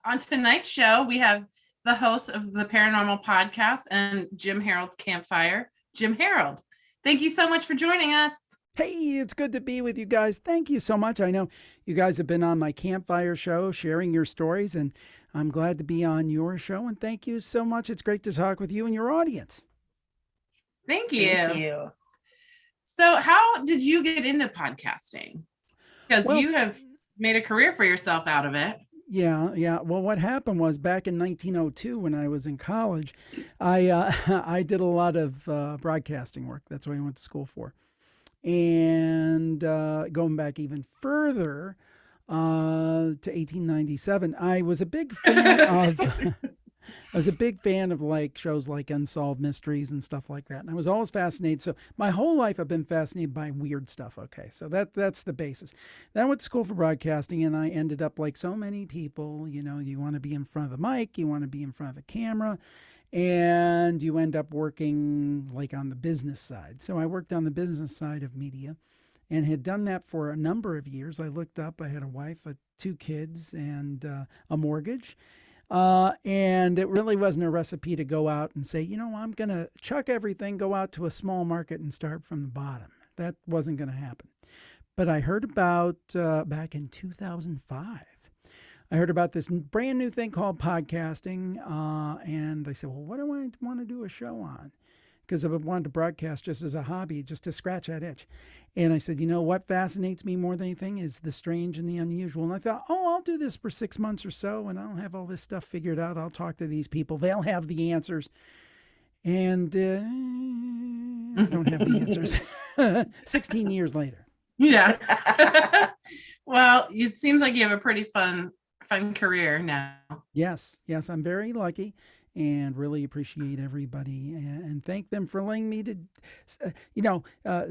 On tonight's show, we have the host of the Paranormal podcast and Jim Harold's Campfire, Jim Harold. Thank you so much for joining us. Hey, it's good to be with you guys. Thank you so much. I know you guys have been on my Campfire show sharing your stories, and I'm glad to be on your show. And thank you so much. It's great to talk with you and your audience. Thank you. So, how did you get into podcasting? Because you have made a career for yourself out of it. Yeah. Well, what happened was back in 1902 when I was in college, I did a lot of broadcasting work. That's what I went to school for. And going back even further to 1897, I was a big fan of like shows like Unsolved Mysteries and stuff like that. And I was always fascinated. So my whole life I've been fascinated by weird stuff. Okay, so that's the basis. Then I went to school for broadcasting, and I ended up like so many people. You know, you want to be in front of the mic, you want to be in front of the camera, and you end up working like on the business side. So I worked on the business side of media and had done that for a number of years. I looked up, I had a wife, 2 kids, and a mortgage. And it really wasn't a recipe to go out and say, you know, I'm going to chuck everything, go out to a small market and start from the bottom. That wasn't going to happen. But I heard about, back in 2005, I heard about this brand new thing called podcasting. And I said, well, what do I want to do a show on? Because I wanted to broadcast just as a hobby, just to scratch that itch. And I said, you know, what fascinates me more than anything is the strange and the unusual. And I thought, I'll do this for 6 months or so, and I'll have all this stuff figured out. I'll talk to these people. They'll have the answers. And I don't have the answers. 16 years later. Yeah. Well, it seems like you have a pretty fun career now. Yes, I'm very lucky and really appreciate everybody and thank them for letting me to,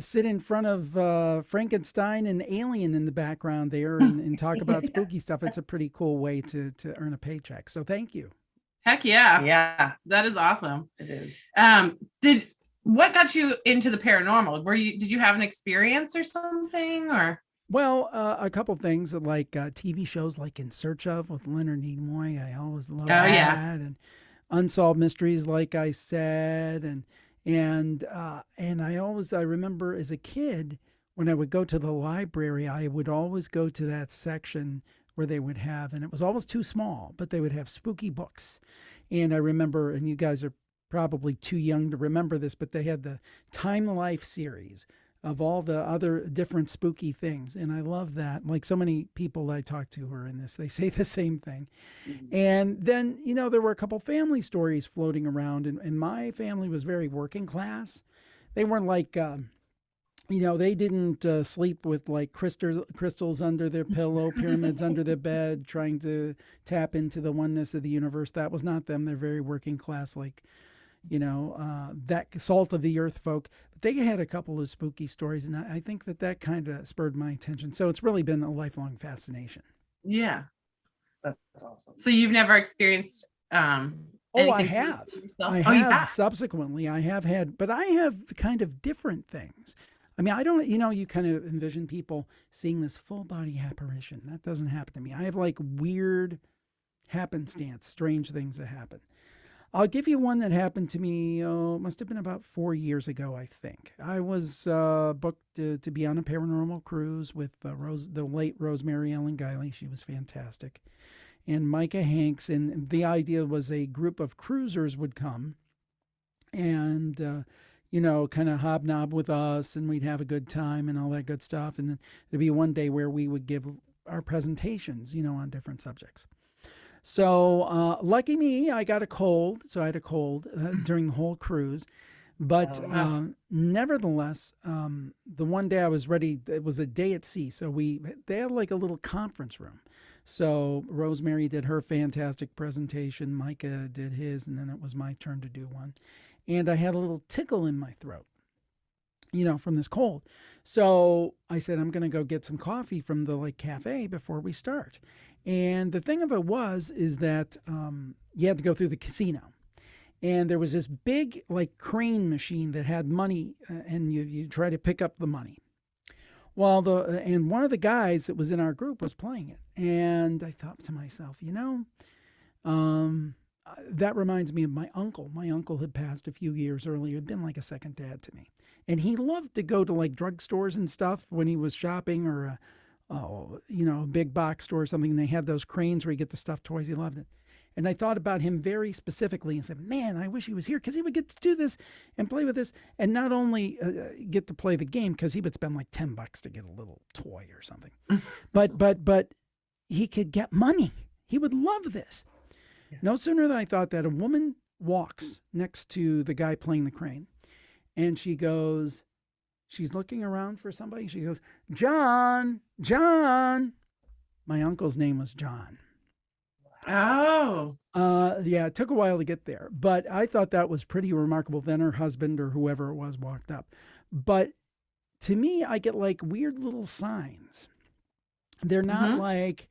sit in front of Frankenstein and Alien in the background there and talk about spooky stuff. It's a pretty cool way to earn a paycheck. So thank you. Heck yeah. Yeah. That is awesome. It is. What got you into the paranormal? Did you have an experience or something, or? Well, a couple things like TV shows like In Search Of with Leonard Nimoy. I always loved that. Yeah. And Unsolved Mysteries, like I said. And I remember as a kid, when I would go to the library, I would always go to that section where they would have, and it was always too small, but they would have spooky books. And I remember, and you guys are probably too young to remember this, but they had the Time Life series of all the other different spooky things. And I love that. Like so many people I talk to who are in this, they say the same thing. Mm-hmm. And then, there were a couple family stories floating around, and my family was very working class. They weren't like, they didn't sleep with like crystals under their pillow, pyramids under their bed, trying to tap into the oneness of the universe. That was not them. They're very working class, like, that salt of the earth folk. But they had a couple of spooky stories, and I think that kind of spurred my attention. So it's really been a lifelong fascination. Yeah. That's awesome. So you've never experienced I have. Subsequently, I have had, but I have kind of different things. I mean, I don't, you kind of envision people seeing this full body apparition. That doesn't happen to me. I have like weird happenstance, strange things that happen. I'll give you one that happened to me, it must have been about 4 years ago, I think. I was booked to be on a paranormal cruise with the late Rosemary Ellen Guiley. She was fantastic. And Micah Hanks. And the idea was a group of cruisers would come and, kind of hobnob with us, and we'd have a good time and all that good stuff. And then there'd be one day where we would give our presentations, on different subjects. So lucky me, I got a cold. So I had a cold during the whole cruise. But nevertheless, the one day I was ready, it was a day at sea. So they had like a little conference room. So Rosemary did her fantastic presentation. Micah did his, and then it was my turn to do one. And I had a little tickle in my throat, from this cold. So I said, I'm going to go get some coffee from the cafe before we start. And the thing of it is that you had to go through the casino. And there was this big crane machine that had money, and you try to pick up the money. And one of the guys that was in our group was playing it. And I thought to myself, That reminds me of my uncle. My uncle had passed a few years earlier. Had been like a second dad to me. And he loved to go to like drugstores and stuff when he was shopping, or a big box store or something. And they had those cranes where you get the stuffed toys. He loved it. And I thought about him very specifically and said, man, I wish he was here, because he would get to do this and play with this, and not only get to play the game, because he would spend like $10 to get a little toy or something, but he could get money. He would love this. Yeah. No sooner than I thought that, a woman walks next to the guy playing the crane, and she's looking around for somebody. She goes, John. My uncle's name was John. Oh. Yeah, it took a while to get there, but I thought that was pretty remarkable. Then her husband, or whoever it was, walked up. But to me, I get like weird little signs. They're not like,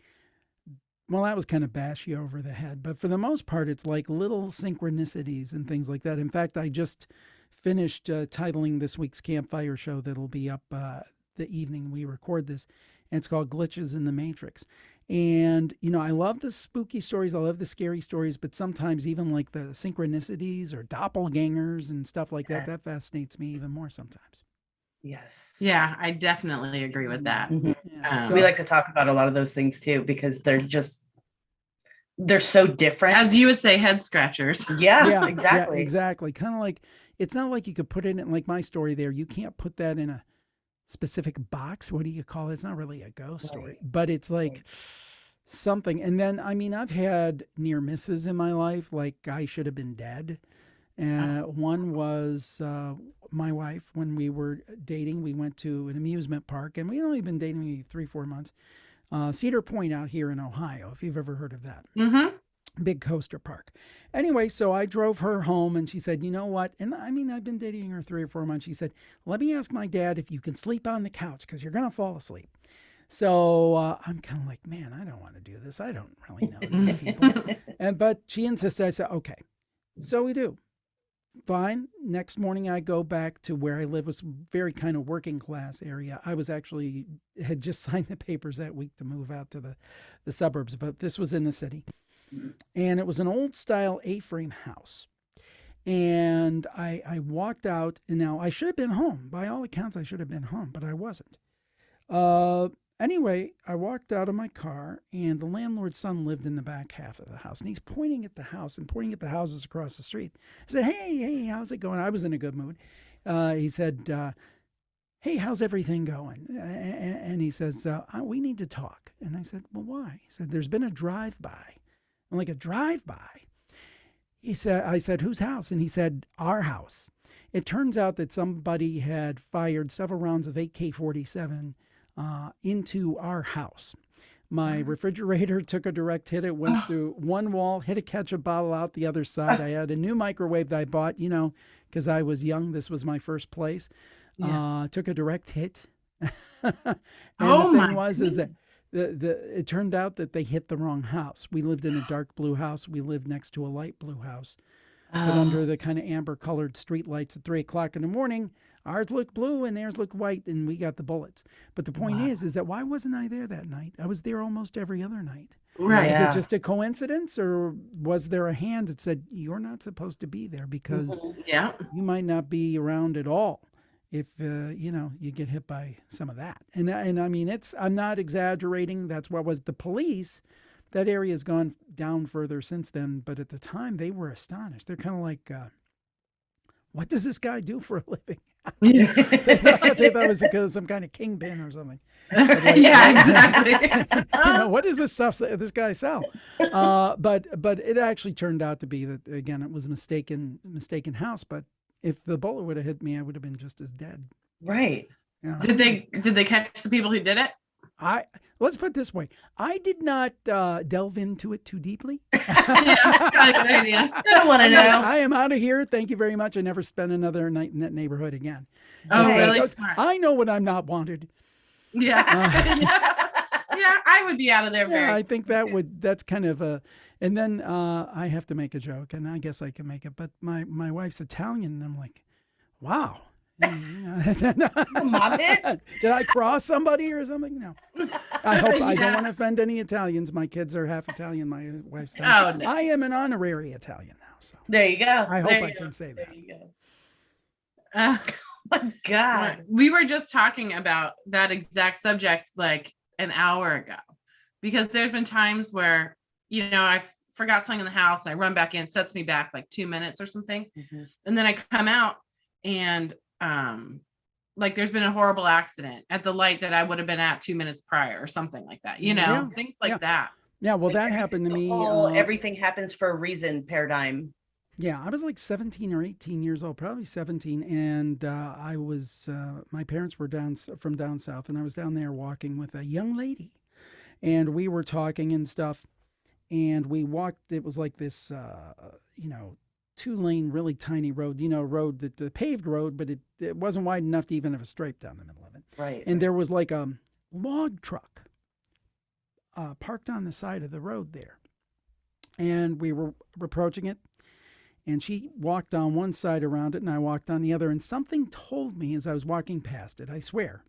well, that was kind of bash you over the head, but for the most part, it's like little synchronicities and things like that. In fact, I just finished titling this week's Campfire show that'll be up the evening we record this, and it's called Glitches in the Matrix. And, I love the spooky stories. I love the scary stories, but sometimes even like the synchronicities or doppelgangers and stuff like that fascinates me even more sometimes. Yes. Yeah, I definitely agree with that. Mm-hmm. Yeah. So we like to talk about a lot of those things too, because they're so different. As you would say, head scratchers. Yeah, exactly. Yeah, exactly. Kind of like, it's not like you could put it in, like my story there, you can't put that in a specific box. What do you call it? It's not really a ghost story, but it's like something. And then, I've had near misses in my life, like I should have been dead. One was my wife. When we were dating, we went to an amusement park, and we had only been dating maybe 3-4 months. Cedar Point out here in Ohio, if you've ever heard of that. Mm-hmm. Big coaster park. Anyway, so I drove her home, and she said, you know what? And I've been dating her 3 or 4 months. She said, let me ask my dad if you can sleep on the couch, because you're going to fall asleep. So I'm kind of like, man, I don't want to do this. I don't really know these people. But she insisted. I said, okay. So we do. Fine. Next morning, I go back to where I live. It was a very kind of working class area. I had just signed the papers that week to move out to the suburbs, but this was in the city. And it was an old style A-frame house. And I walked out, and now I should have been home. By all accounts, I should have been home, but I wasn't. Anyway, I walked out of my car, and the landlord's son lived in the back half of the house, and he's pointing at the house and pointing at the houses across the street. I said, hey, how's it going? I was in a good mood. He said, hey, how's everything going? And he says, we need to talk. And I said, well, why? He said, there's been a drive-by. I'm like, a drive-by? I said, whose house? And he said, our house. It turns out that somebody had fired several rounds of AK-47 into our house. My refrigerator took a direct hit. It went through one wall, hit a ketchup bottle out the other side. I had a new microwave that I bought, because I was young. This was my first place. Took a direct hit. And the thing is that it turned out that they hit the wrong house. We lived in a dark blue house. We lived next to a light blue house. But under the kind of amber colored street lights at 3 o'clock in the morning, ours looked blue and theirs looked white, and we got the bullets. But the point is that why wasn't I there that night? I was there almost every other night. Right. Is it just a coincidence, or was there a hand that said, you're not supposed to be there because you might not be around at all if, you get hit by some of that. And I'm not exaggerating. That's what was the police. That area has gone down further since then. But at the time, they were astonished. They're kind of like, what does this guy do for a living? They thought it was some kind of kingpin or something. Like, exactly. What does this stuff this guy sell? But it actually turned out to be that, again, it was a mistaken house. But if the bullet would have hit me, I would have been just as dead. Right. Did they catch the people who did it? Let's put it this way. I did not delve into it too deeply. That's not a good idea. I don't want to know. I am out of here. Thank you very much. I never spend another night in that neighborhood again. Oh, really smart. I know when I'm not wanted. Yeah. Yeah, I would be out of there very I think that's kind of a, and then I have to make a joke, and I guess I can make it, but my wife's Italian, and I'm like, wow. Mom did? Did I cross somebody or something? No. I hope I don't Yeah. want to offend any Italians. My kids are half Italian. My wife's Italian. Oh, no. I am an honorary Italian now, so There you go. I hope There I you can say There that. you go. Uh, Oh my God. we were just talking about that exact subject like an hour ago, because there's been times where, I forgot something in the house and I run back in, sets me back like 2 minutes or something. Mm-hmm. And then I come out and like there's been a horrible accident at the light that I would have been at 2 minutes prior or something like that, Yeah. things like that. Yeah, well, Like that happened to me. Everything happens for a reason paradigm. Yeah, I was like 17 or 18 years old, probably 17. And my parents were from down south, and I was down there walking with a young lady. And we were talking and stuff. And we walked, it was like this, 2-lane, really tiny road, road that the paved road, but it wasn't wide enough to even have a stripe down the middle of it. Right. And there was like a log truck parked on the side of the road there. And we were approaching it. And she walked on one side around it, and I walked on the other. And something told me as I was walking past it, I swear,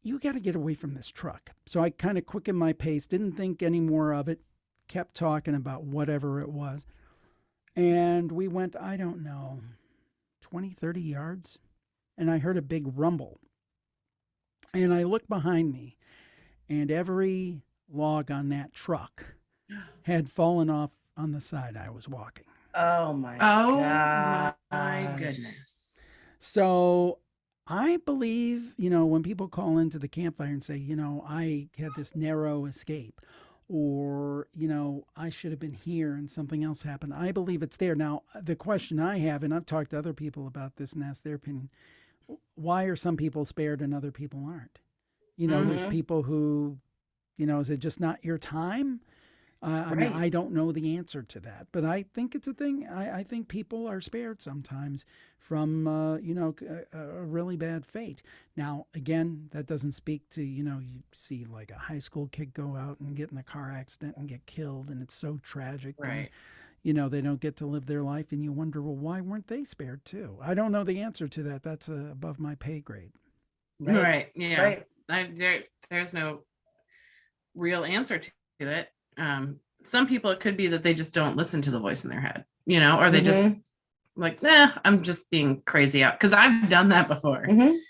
you got to get away from this truck. So I kind of quickened my pace, didn't think any more of it, kept talking about whatever it was. And we went, I don't know, 20, 30 yards. And I heard a big rumble. And I looked behind me, and every log on that truck had fallen off on the side I was walking. Oh my God. My goodness. So I believe, when people call into the campfire and say, I had this narrow escape, or, I should have been here and something else happened, I believe it's there. Now, the question I have, and I've talked to other people about this and asked their opinion, why are some people spared and other people aren't? There's people who, is it just not your time? I mean, I don't know the answer to that, but I think it's a thing. I think people are spared sometimes from, a really bad fate. Now, again, that doesn't speak to, you see like a high school kid go out and get in a car accident and get killed, and it's so tragic. Right. And, they don't get to live their life, and you wonder, well, why weren't they spared too? I don't know the answer to that. That's above my pay grade. Right. Yeah. Right. There's no real answer to it. Some people, it could be that they just don't listen to the voice in their head, or they just like, I'm just being crazy out. Cause I've done that before.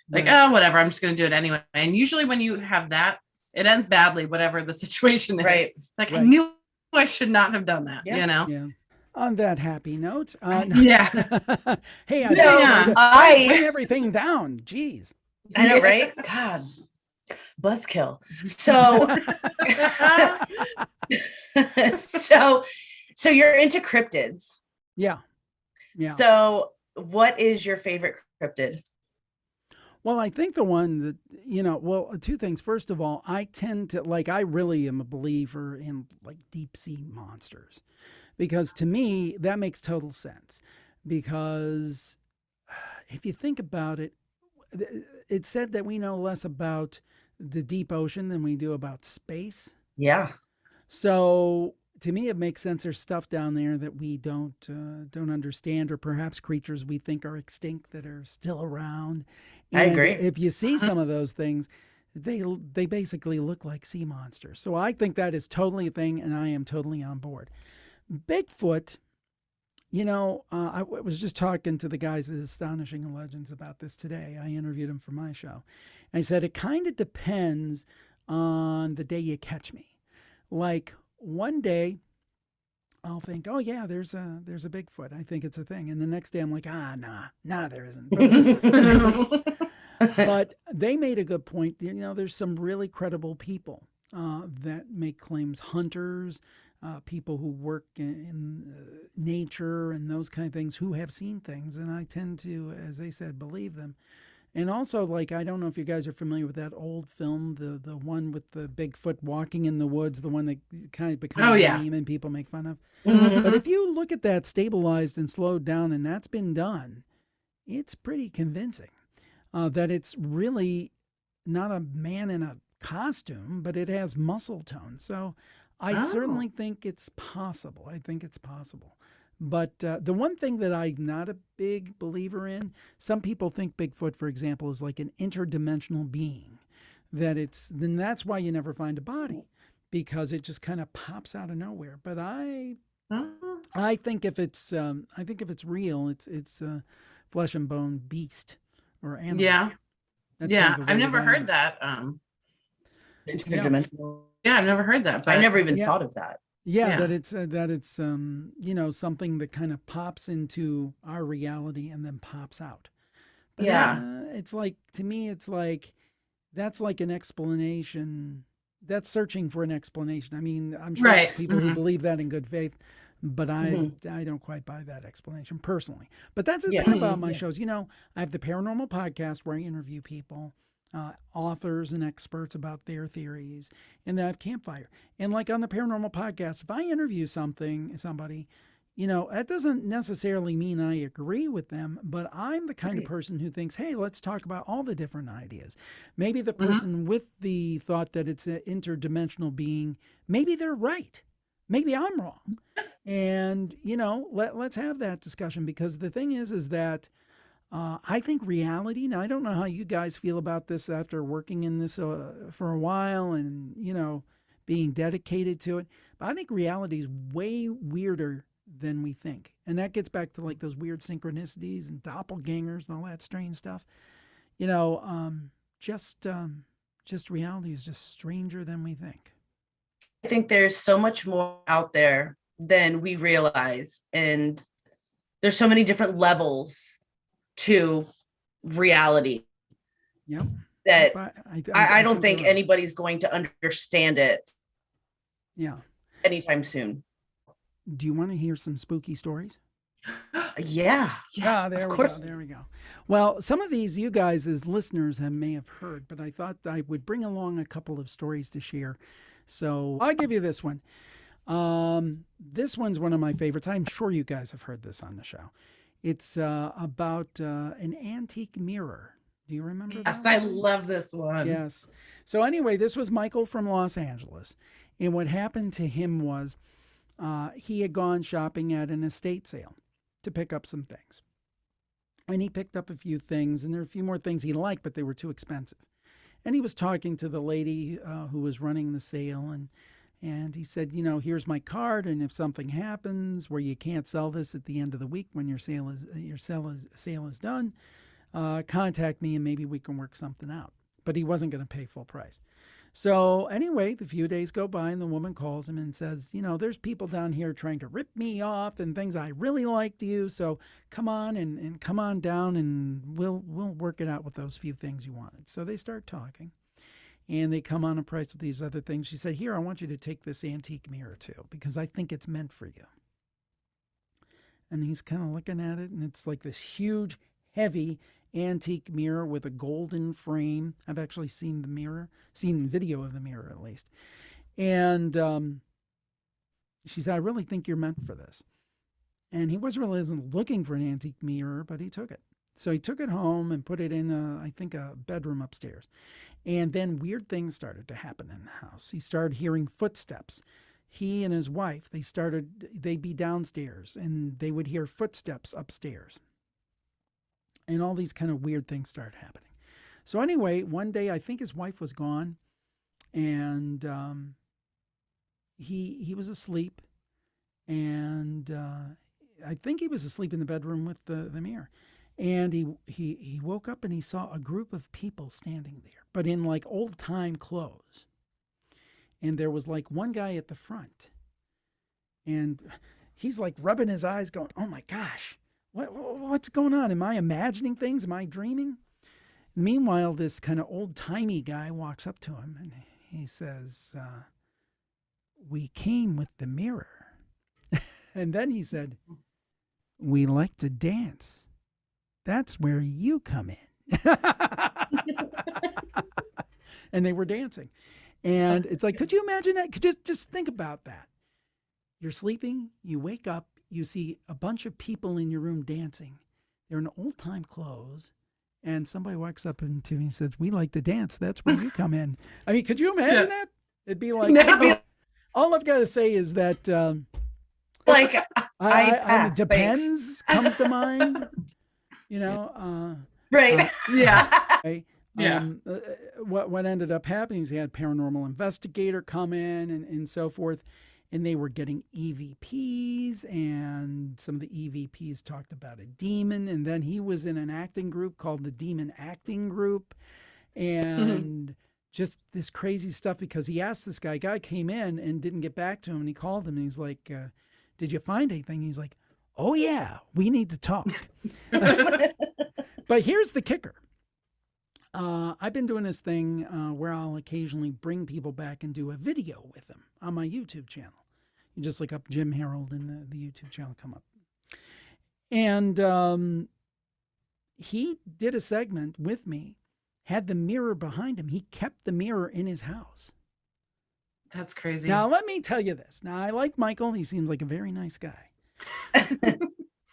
Like, oh, whatever. I'm just going to do it anyway. And usually when you have that, it ends badly, whatever the situation is. Right. Like I knew I should not have done that, Yeah. On that happy note. Yeah. Hey, I bring everything down. Jeez. I know, right? God. Buzzkill. So, so you're into cryptids. Yeah. So what is your favorite cryptid? Well, I think the one that, two things. First of all, I really am a believer in like deep sea monsters, because to me, that makes total sense. Because if you think about it, it's said that we know less about the deep ocean than we do about space. Yeah. So to me, it makes sense. There's stuff down there that we don't understand, or perhaps creatures we think are extinct that are still around. And I agree. If you see some of those things, they basically look like sea monsters. So I think that is totally a thing, and I am totally on board. Bigfoot, I was just talking to the guys at Astonishing Legends about this today. I interviewed them for my show. I said, it kind of depends on the day you catch me. Like one day I'll think, oh yeah, there's a Bigfoot. I think it's a thing. And the next day I'm like, nah, there isn't. But they made a good point. There's some really credible people that make claims, hunters, people who work in nature and those kind of things, who have seen things. And I tend to, as they said, believe them. And also, like, I don't know if you guys are familiar with that old film, the one with the Bigfoot walking in the woods, the one that kind of becomes a meme and people make fun of. But if you look at that stabilized and slowed down, and that's been done, it's pretty convincing that it's really not a man in a costume, but it has muscle tone. So I certainly think it's possible. I think it's possible But the one thing that I'm not a big believer in, some people think Bigfoot, for example, is like an interdimensional being. Then that's why you never find a body, because it just kind of pops out of nowhere. But I think if it's real, it's a flesh and bone beast or animal. Yeah. That's yeah. kind of I've never heard that. Interdimensional. Yeah, I've never heard that. But I never even thought of that. Yeah, that it's something that kind of pops into our reality and then pops out. But it's like, to me, it's like that's like an explanation. That's searching for an explanation. I mean, I'm sure there's people who believe that in good faith, but I don't quite buy that explanation personally. But that's the thing about my shows. I have the Paranormal podcast where I interview people, authors and experts about their theories, and then I have Campfire. And like on the Paranormal podcast, if I interview somebody, that doesn't necessarily mean I agree with them, but I'm the kind of person who thinks, hey, let's talk about all the different ideas. Maybe the person with the thought that it's an interdimensional being, maybe they're right. Maybe I'm wrong. And, let's have that discussion, because the thing is that I think reality, now I don't know how you guys feel about this after working in this for a while and, being dedicated to it, but I think reality is way weirder than we think. And that gets back to like those weird synchronicities and doppelgangers and all that strange stuff. Just reality is just stranger than we think. I think there's so much more out there than we realize. And there's so many different levels to reality. Yep. That I don't think anybody's going to understand it. Yeah. Anytime soon. Do you want to hear some spooky stories? Yeah. There we go. Well, some of these you guys as listeners may have heard, but I thought I would bring along a couple of stories to share. So I'll give you this one. This one's one of my favorites. I'm sure you guys have heard this on the show. It's about an antique mirror. Do you remember that? Yes, I love this one. Yes. So anyway, this was Michael from Los Angeles. And what happened to him was he had gone shopping at an estate sale to pick up some things. And he picked up a few things, and there were a few more things he liked, but they were too expensive. And he was talking to the lady who was running the sale, and he said, here's my card, and if something happens where you can't sell this at the end of the week when your sale is done, contact me and maybe we can work something out. But he wasn't going to pay full price. So anyway, a few days go by and the woman calls him and says, there's people down here trying to rip me off and things I really like to you. So come on and come on down and we'll work it out with those few things you wanted. So they start talking and they come on a price with these other things. She said, here, I want you to take this antique mirror too, because I think it's meant for you. And he's kind of looking at it, and it's like this huge, heavy antique mirror with a golden frame. I've actually seen video of the mirror at least. And she said, I really think you're meant for this. And he wasn't looking for an antique mirror, but he took it. So he took it home and put it in, I think, a bedroom upstairs. And then weird things started to happen in the house. He started hearing footsteps. He and his wife, they'd be downstairs and they would hear footsteps upstairs. And all these kind of weird things started happening. So anyway, one day, I think his wife was gone, and he was asleep, and I think he was asleep in the bedroom with the mirror. And he woke up and he saw a group of people standing there, but in like old time clothes. And there was like one guy at the front, and he's like rubbing his eyes going, oh my gosh. What's going on? Am I imagining things? Am I dreaming? Meanwhile, this kind of old-timey guy walks up to him and he says, we came with the mirror. And then he said, we like to dance. That's where you come in. And they were dancing. And it's like, could you imagine that? Just think about that. You're sleeping, you wake up, you see a bunch of people in your room dancing. They're in old-time clothes, and somebody walks up to me and says, we like to dance. That's where you come in. I mean, could you imagine that? It'd be like, all I've got to say is that... I mean, depends comes to mind. Right. Yeah. Okay. Yeah. What ended up happening is he had paranormal investigator come in and so forth, and they were getting EVPs, and some of the EVPs talked about a demon, and then he was in an acting group called the Demon Acting Group, and just this crazy stuff because he asked this guy came in and didn't get back to him, and he called him and he's like, did you find anything? He's like, oh yeah, we need to talk. But here's the kicker. I've been doing this thing where I'll occasionally bring people back and do a video with them on my YouTube channel. You just look up Jim Harold and the YouTube channel come up. And he did a segment with me, had the mirror behind him. He kept the mirror in his house. That's crazy. Now, let me tell you this. Now, I like Michael. He seems like a very nice guy.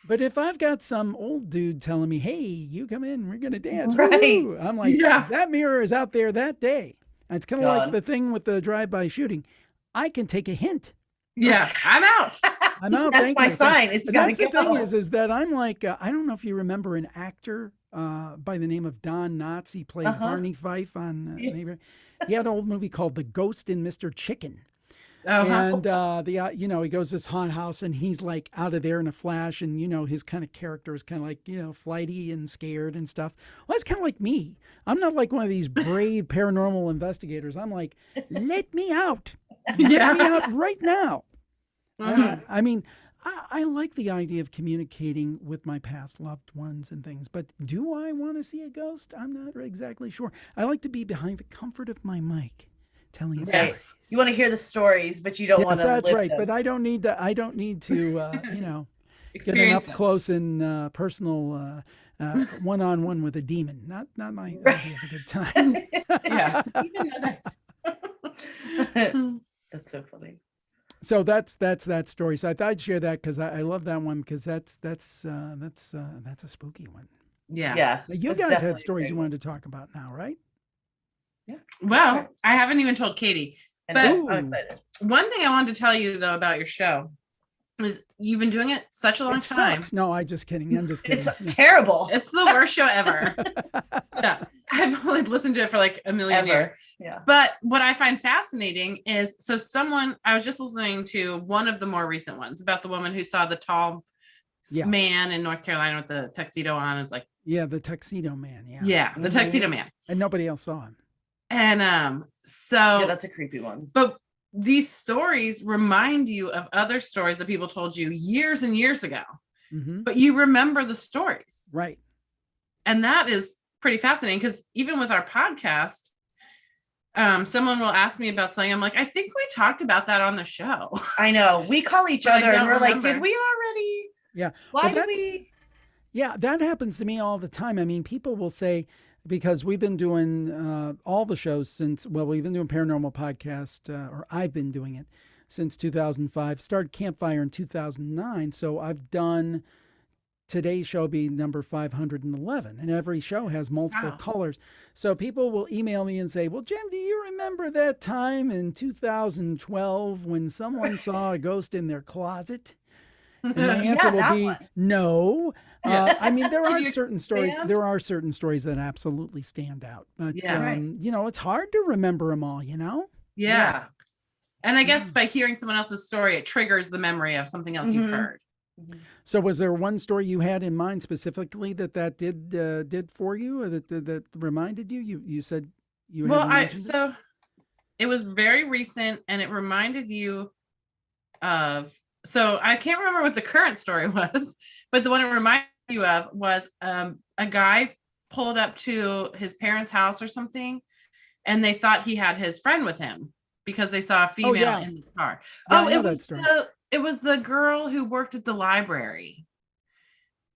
But if I've got some old dude telling me, hey, you come in, we're going to dance. Right. Woo! I'm like, that mirror is out there that day. And it's kind of like the thing with the drive-by shooting. I can take a hint. Yeah, I'm out. I'm out. That's my sign. It's got to go. That's the thing is that I'm like, I don't know if you remember an actor by the name of Don Knotts. He played Barney Fife on maybe. He had an old movie called The Ghost in Mr. Chicken. And he goes to this haunted house and he's like out of there in a flash, and his kind of character is kind of like flighty and scared and stuff. Well, that's kind of like me. I'm not like one of these brave paranormal investigators. I'm like, let me out. Let me out right now. I mean, I like the idea of communicating with my past loved ones and things, but do I want to see a ghost? I'm not exactly sure. I like to be behind the comfort of my mic, telling stories. You want to hear the stories, but you don't want to. That's live right. them. But I don't need to. Get an up close and personal one-on-one with a demon. Not my idea of a good time. Yeah. That's so funny. So that's that story. So I thought I'd share that because I love that one because that's a spooky one. Yeah. Yeah. Now, you guys had stories you wanted to talk about now, right? Yeah. Well, I haven't even told Katie. And But I'm excited. one thing I wanted to tell you though about your show is you've been doing it such a long time. Sucks. No, I'm just kidding. I'm just kidding. It's terrible. It's the worst show ever. Yeah. I've only listened to it for like a million years. Yeah. But what I find fascinating is I was just listening to one of the more recent ones about the woman who saw the tall man in North Carolina with the tuxedo on. It's like, the tuxedo man. Yeah. Yeah. The tuxedo man. And nobody else saw him. And yeah, that's a creepy one. But these stories remind you of other stories that people told you years and years ago. But you remember the stories. Right. And that is pretty fascinating because even with our podcast, someone will ask me about something. I'm like, I think we talked about that on the show. I know. We call each other and we're like, did we already? Yeah. Why did we? Yeah, that happens to me all the time. I mean, people will say, because we've been doing all the shows since, we've been doing Paranormal Podcast, or I've been doing it since 2005. Started Campfire in 2009. So I've done, today's show be number 511. And every show has multiple colors. So people will email me and say, well, Jim, do you remember that time in 2012 when someone saw a ghost in their closet? And my answer will be no. I mean, there are certain stories. There are certain stories that absolutely stand out, but it's hard to remember them all. Yeah. And I guess by hearing someone else's story, it triggers the memory of something else you've heard. So, was there one story you had in mind specifically that did for you, or that reminded you? You said you. Well, it was very recent, and it reminded you of. So I can't remember what the current story was, but the one it reminded you of was a guy pulled up to his parents' house or something, and they thought he had his friend with him because they saw a female in the car. It was the girl who worked at the library,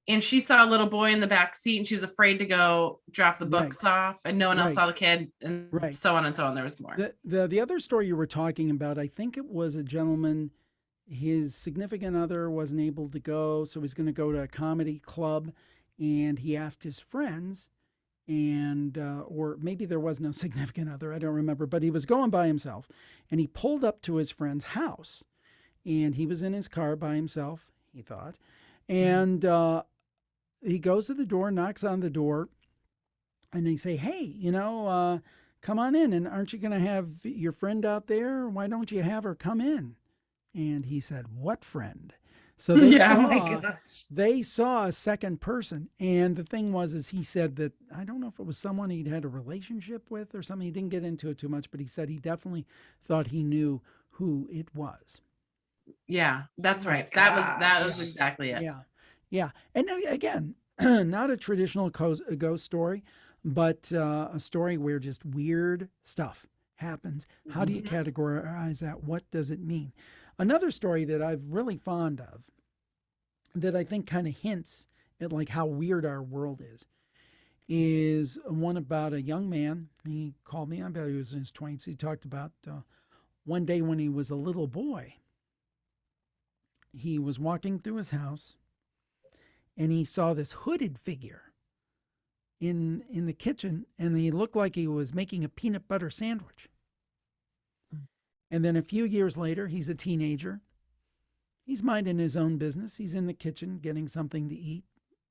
and she saw a little boy in the back seat, and she was afraid to go drop the books off, and no one else saw the kid, and so on and so on. There was more. The other story you were talking about, I think it was a gentleman. His significant other wasn't able to go, so he's going to go to a comedy club, and he asked his friends, and or maybe there was no significant other, I don't remember, but he was going by himself, and he pulled up to his friend's house, and he was in his car by himself. he thought. And he goes to the door, knocks on the door, and they say, hey, come on in. And aren't you going to have your friend out there? Why don't you have her come in? And he said, what friend? So they saw a second person. And the thing is he said that, I don't know if it was someone he'd had a relationship with or something. He didn't get into it too much, but he said he definitely thought he knew who it was. Yeah, that's right. That was exactly it. Yeah. Yeah. And again, not a traditional ghost story, but a story where just weird stuff happens. How do you categorize that? What does it mean? Another story that I'm really fond of that I think kind of hints at like how weird our world is one about a young man. He called me, I bet he was in his 20s. He talked about one day when he was a little boy, he was walking through his house and he saw this hooded figure in the kitchen, and he looked like he was making a peanut butter sandwich. And then a few years later, he's a teenager. He's minding his own business. He's in the kitchen getting something to eat.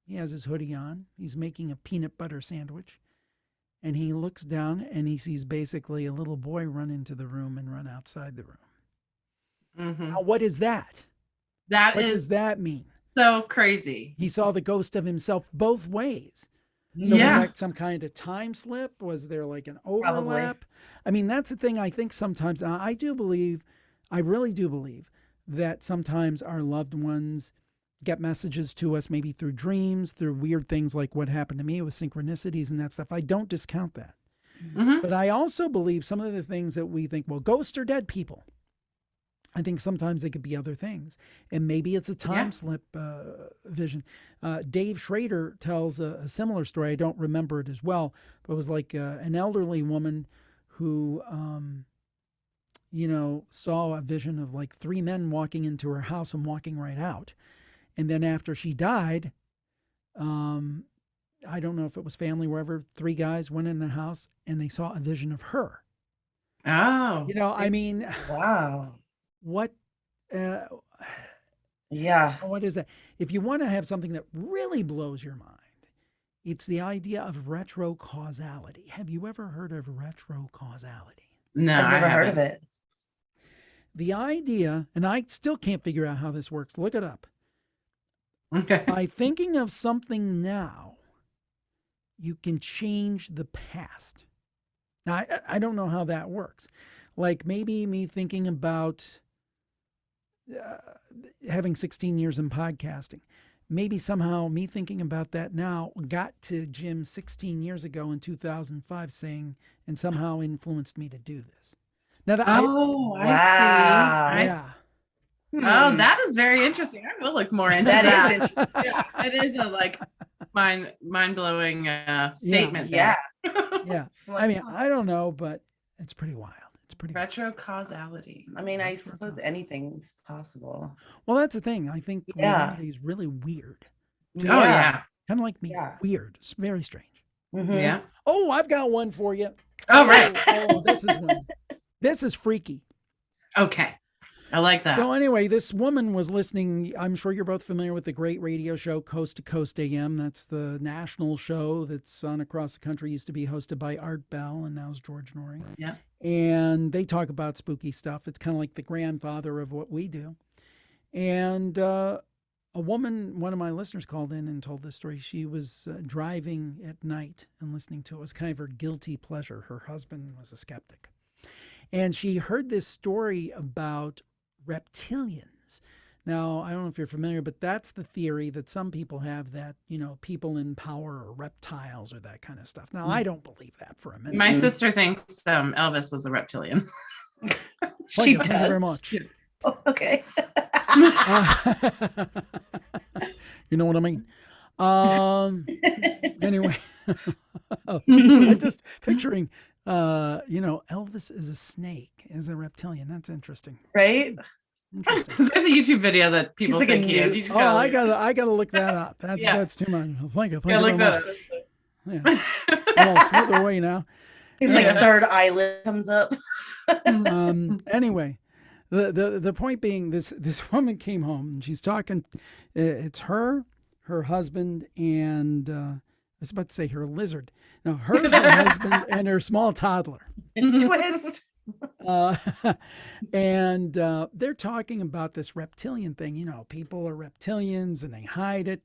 He has his hoodie on. He's making a peanut butter sandwich. And he looks down and he sees basically a little boy run into the room and run outside the room. Mm-hmm. Now, what is that? What does that mean? So crazy. He saw the ghost of himself both ways. So was that some kind of time slip? Was there like an overlap? Probably. I mean, that's the thing I think sometimes. I really do believe that sometimes our loved ones get messages to us, maybe through dreams, through weird things like what happened to me with synchronicities and that stuff. I don't discount that. Mm-hmm. But I also believe some of the things that we think, well, ghosts are dead people. I think sometimes they could be other things. And maybe it's a time slip vision. Dave Schrader tells a similar story. I don't remember it as well, but it was like an elderly woman who, saw a vision of like three men walking into her house and walking right out. And then after she died, I don't know if it was family, wherever, three guys went in the house and they saw a vision of her. Oh. I mean. Wow. What? What is that? If you want to have something that really blows your mind, it's the idea of retrocausality. Have you ever heard of retrocausality? No, I've never heard of it. The idea, and I still can't figure out how this works. Look it up. Okay. By thinking of something now, you can change the past. Now, I don't know how that works. Like maybe me thinking about having 16 years in podcasting. Maybe somehow me thinking about that now got to Jim 16 years ago in 2005 saying, and somehow influenced me to do this. Now that I see. Oh, that is very interesting. I will look more into that. Yeah, it is a like mind-blowing statement. Yeah. I mean, I don't know, but it's pretty wild. It's pretty retrocausality. I mean, I suppose anything's possible. Well, that's the thing. I think reality is really weird. Oh, yeah. Kind of like me. Yeah. Weird. It's very strange. Mm-hmm. Yeah. Oh, I've got one for you. Oh, right. This is one. This is freaky. Okay. I like that. So anyway, this woman was listening. I'm sure you're both familiar with the great radio show Coast to Coast AM. That's the national show that's on across the country. Used to be hosted by Art Bell, and now is George Norrie. Yeah. And they talk about spooky stuff. It's kind of like the grandfather of what we do. And a woman, one of my listeners, called in and told this story. She was driving at night and listening to it. It was kind of her guilty pleasure. Her husband was a skeptic. And she heard this story about reptilians. Now, I don't know if you're familiar, but that's the theory that some people have that, people in power are reptiles or that kind of stuff. Now, I don't believe that for a minute. My sister thinks Elvis was a reptilian. She does. Thank you very much. Yeah. Oh, okay. You know what I mean? Anyway, I'm just picturing Elvis is a snake, is a reptilian. That's interesting. Right? Interesting. There's a YouTube video that people think he is. I gotta look that up. That's too much. Thank you. Look that up. Yeah. I'm all smooth away now. It's like a third eyelid comes up. Anyway, The point being, this woman came home and she's talking. It's her husband, and I was about to say her lizard. No, her husband, and her small toddler. Twist. And they're talking about this reptilian thing. You know, people are reptilians and they hide it.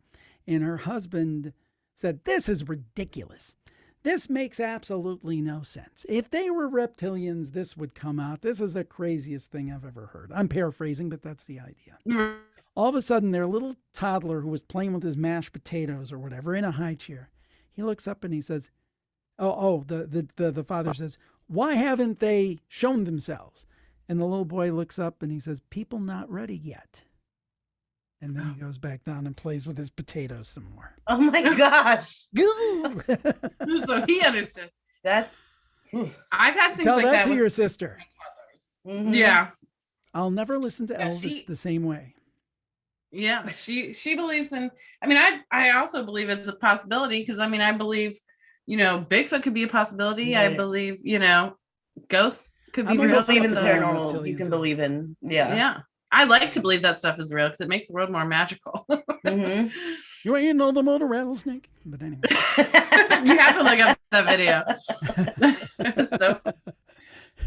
And her husband said, "This is ridiculous. This makes absolutely no sense. If they were reptilians, this would come out. This is the craziest thing I've ever heard." I'm paraphrasing, but that's the idea. All of a sudden, their little toddler who was playing with his mashed potatoes or whatever in a high chair, he looks up and he says, the father says, "Why haven't they shown themselves?" And the little boy looks up and he says, "People not ready yet." And then he goes back down and plays with his potatoes some more. Oh my gosh. So he understood. That's I've had things Tell like that that to your sister. mm-hmm. Yeah. I'll never listen to Elvis the same way. Yeah, she believes in. I mean, I also believe it's a possibility because I believe, Bigfoot could be a possibility. Yeah. I believe, ghosts could be You real. believe in the So- paranormal. You can believe in Yeah. I like to believe that stuff is real because it makes the world more magical. Mm-hmm. You ain't know the motor rattlesnake, but anyway. You have to look up that video. So,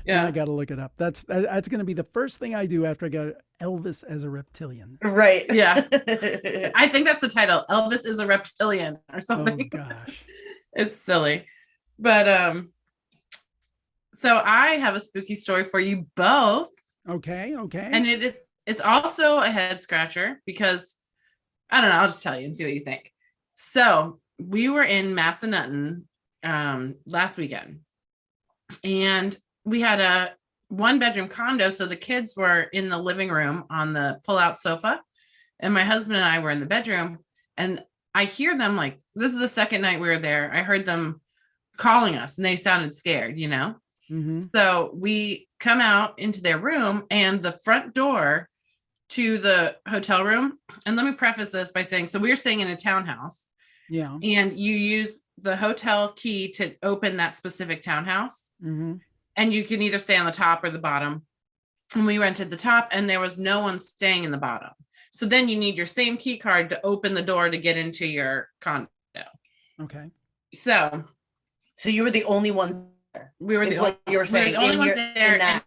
Yeah, I got to look it up. That's going to be the first thing I do after I go Elvis as a reptilian. Right. Yeah. I think that's the title. Elvis is a reptilian or something. Oh gosh. It's silly. But so I have a spooky story for you both. Okay. And it's also a head scratcher because I don't know, I'll just tell you and see what you think. So we were in Massanutten last weekend, and we had a 1-bedroom condo. So the kids were in the living room on the pull-out sofa, and my husband and I were in the bedroom, and I hear them this is the second night we were there. I heard them calling us and they sounded scared, Mm-hmm. So we come out into their room, and the front door to the hotel room. And let me preface this by saying, so we were staying in a townhouse. Yeah. And you use the hotel key to open that specific townhouse. Mm-hmm. And you can either stay on the top or the bottom. And we rented the top, and there was no one staying in the bottom. So then you need your same key card to open the door to get into your condo. Okay. So you were the only one. we were the only ones there. And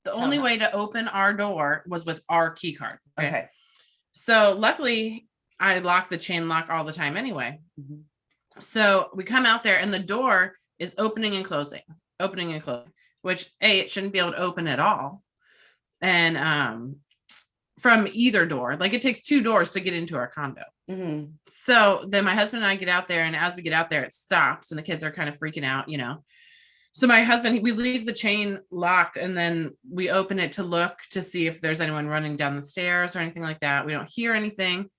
the only way to open our door was with our key card. Okay. So luckily I lock the chain lock all the time anyway. Mm-hmm. So we come out there and the door is opening and closing, which it shouldn't be able to open at all. And from either door, it takes 2 doors to get into our condo. Mm-hmm. So then my husband and I get out there, and as we get out there, it stops and the kids are kind of freaking out, So my husband, we leave the chain locked, and then we open it to look to see if there's anyone running down the stairs or anything like that. We don't hear anything.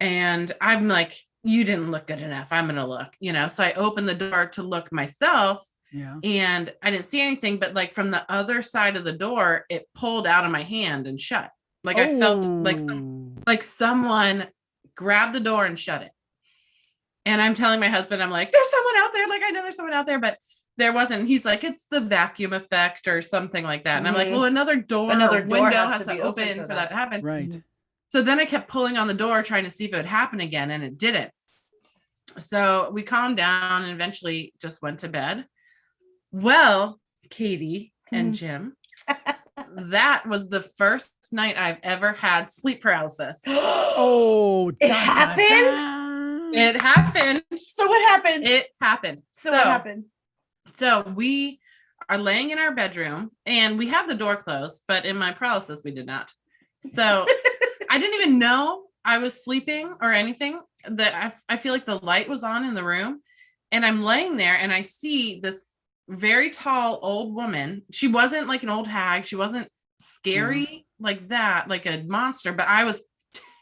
And I'm like, you didn't look good enough. I'm going to look, So I opened the door to look myself. Yeah. And I didn't see anything, but from the other side of the door, it pulled out of my hand and shut. I felt like someone grabbed the door and shut it. And I'm telling my husband, I'm like, there's someone out there. I know there's someone out there, but there wasn't. He's like, it's the vacuum effect or something like that. And I'm like, well, another window has to open for that to happen. Right. So then I kept pulling on the door, trying to see if it would happen again, and it didn't. So we calmed down and eventually just went to bed. Well, Katie and Jim, that was the first night I've ever had sleep paralysis. Oh, it happened? It happened. So what happened? It happened. So what happened? So we are laying in our bedroom, and we had the door closed, but in my paralysis, we did not. So I didn't even know I was sleeping or anything. That I feel like the light was on in the room, and I'm laying there, and I see this very tall old woman. She wasn't like an old hag. She wasn't scary like that, like a monster, but I was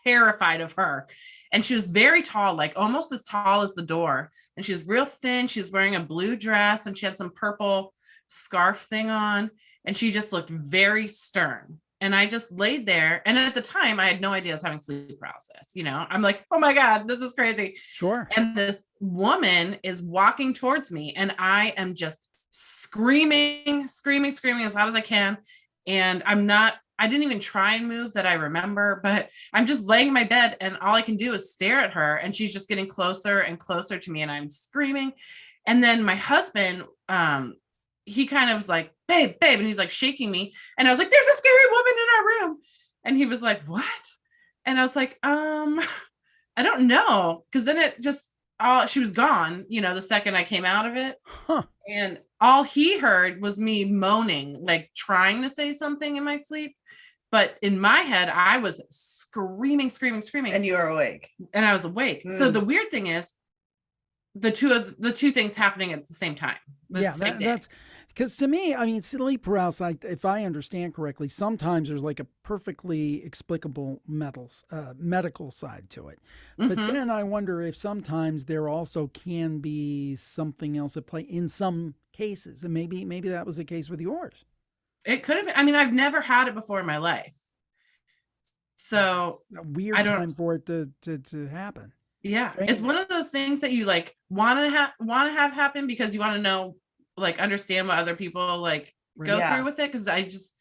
terrified of her. And she was very tall, almost as tall as the door. And she was real thin. She was wearing a blue dress, and she had some purple scarf thing on. And she just looked very stern. And I just laid there. And at the time, I had no idea I was having sleep paralysis. I'm like, oh my God, this is crazy. Sure. And this woman is walking towards me, and I am just screaming as loud as I can. And I'm not I didn't even try and move that I remember, but I'm just laying in my bed and all I can do is stare at her and she's just getting closer and closer to me and I'm screaming. And then my husband, he kind of was like, babe, babe. And he's like shaking me. And I was like, there's a scary woman in our room. And he was like, what? And I was like, I don't know. Cause then it just, she was gone, the second I came out of it. Huh. And all he heard was me moaning, like trying to say something in my sleep. But in my head, I was screaming. And you were awake. And I was awake. So the weird thing is the two things happening at the same time. That's because to me, I mean, sleep paralysis, if I understand correctly, sometimes there's like a perfectly explicable medical side to it. But then I wonder if sometimes there also can be something else at play in some cases. And maybe that was the case with yours. It could have been. I mean, I've never had it before in my life. So it's a weird time for it to happen. Yeah. Strange. It's one of those things that you like want to have happen because you want to know, like, understand what other people like go through with it. Cause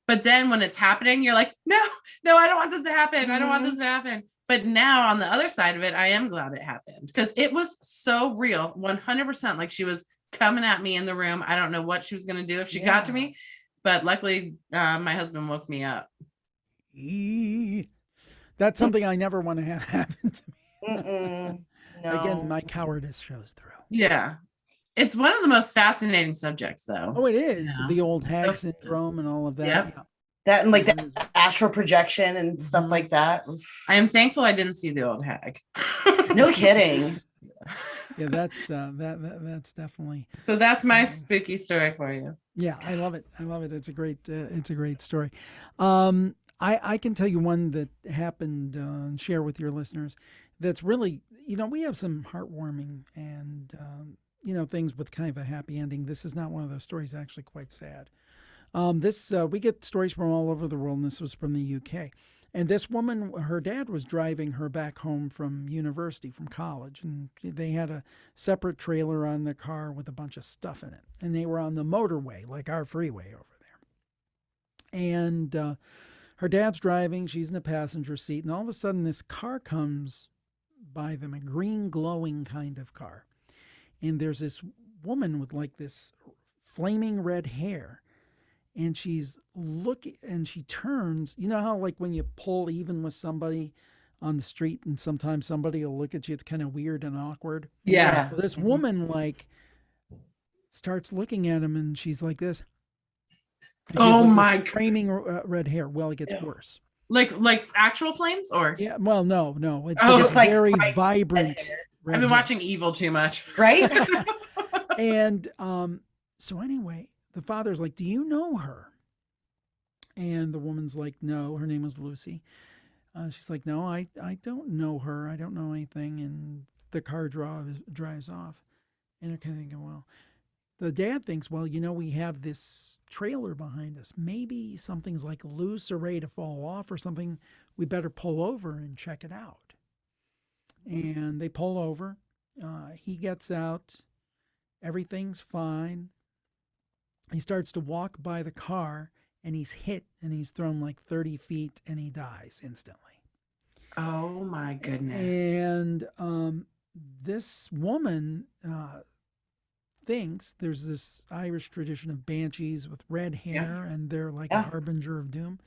but then when it's happening, you're like, no, I don't want this to happen. I don't want this to happen. But now on the other side of it, I am glad it happened because it was so real. 100%. Like she was coming at me in the room. I don't know what she was going to do if she got to me, but luckily my husband woke me up. That's something I never want to have happen to me. No. Again, my cowardice shows through. Yeah. It's one of the most fascinating subjects, though. Oh, it is. Yeah. The old hag syndrome and all of that. Yep. Yeah. That and like that astral projection and stuff like that. I am thankful I didn't see the old hag. No kidding. Yeah, that's definitely. So that's my spooky story for you. Yeah, I love it. It's a great story. I can tell you one that happened and share with your listeners. That's really, we have some heartwarming and, things with kind of a happy ending. This is not one of those stories, actually quite sad. We get stories from all over the world, and this was from the UK. And this woman, her dad was driving her back home from university, from college, and they had a separate trailer on the car with a bunch of stuff in it. And they were on the motorway, like our freeway over there. And her dad's driving, she's in the passenger seat, and all of a sudden this car comes by them, a green glowing kind of car. And there's this woman with like this flaming red hair. And she's looking, and she turns. You know how like when you pull even with somebody on the street and sometimes somebody will look at you, it's kind of weird and awkward. Yeah. Well, this woman like starts looking at him and she's like this. Oh like my God. Flaming red hair. Well, it gets worse. Like actual flames or? Yeah. Well, no. It's like very vibrant. I've been watching Evil too much. Right? And so anyway, the father's like, do you know her? And the woman's like, no, her name was Lucy. She's like, no, I don't know her. I don't know anything. And the car drives off. And they're kind of thinking, well, the dad thinks, well, we have this trailer behind us. Maybe something's like loose or ready to fall off or something. We better pull over and check it out. And they pull over. He gets out. Everything's fine. He starts to walk by the car and he's hit and he's thrown like 30 feet and he dies instantly. Oh my goodness. And this woman thinks there's this Irish tradition of banshees with red hair and they're like a harbinger of doom.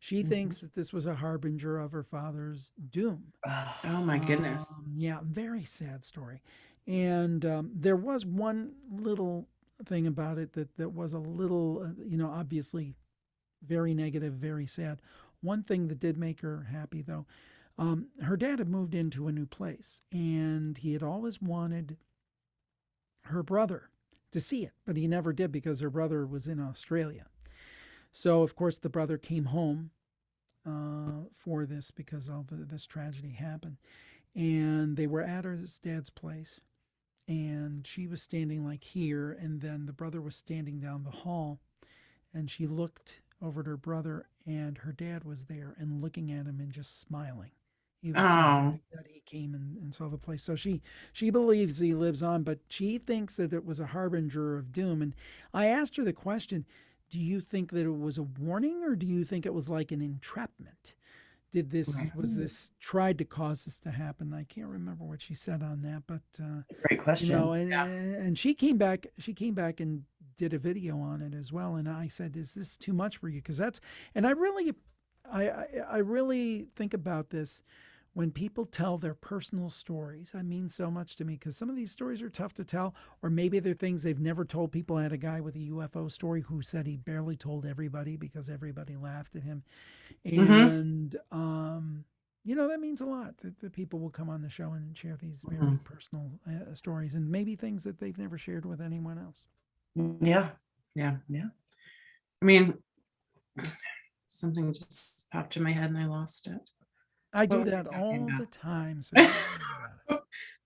She thinks that this was a harbinger of her father's doom. Oh my goodness. Yeah, very sad story. And there was one little thing about it that was a little, obviously very negative, very sad. One thing that did make her happy, though, her dad had moved into a new place, and he had always wanted her brother to see it, but he never did because her brother was in Australia. So, of course, the brother came home for this because all this tragedy happened. And they were at his dad's place. And she was standing like here, and then the brother was standing down the hall. And she looked over at her brother, and her dad was there and looking at him and just smiling. He was so happy that he came and saw the place. So she believes he lives on, but she thinks that it was a harbinger of doom. And I asked her the question, do you think that it was a warning, or do you think it was like an entrapment? Was this tried to cause this to happen? I can't remember what she said on that, but great question. And she came back and did a video on it as well. And I said, is this too much for you? Because I really think about this when people tell their personal stories. That means so much to me, because some of these stories are tough to tell, or maybe they're things they've never told people. I had a guy with a UFO story who said he barely told everybody because everybody laughed at him. And, that means a lot that people will come on the show and share these very personal stories, and maybe things that they've never shared with anyone else. Yeah. I mean, something just popped in my head and I lost it. I do that all the time. So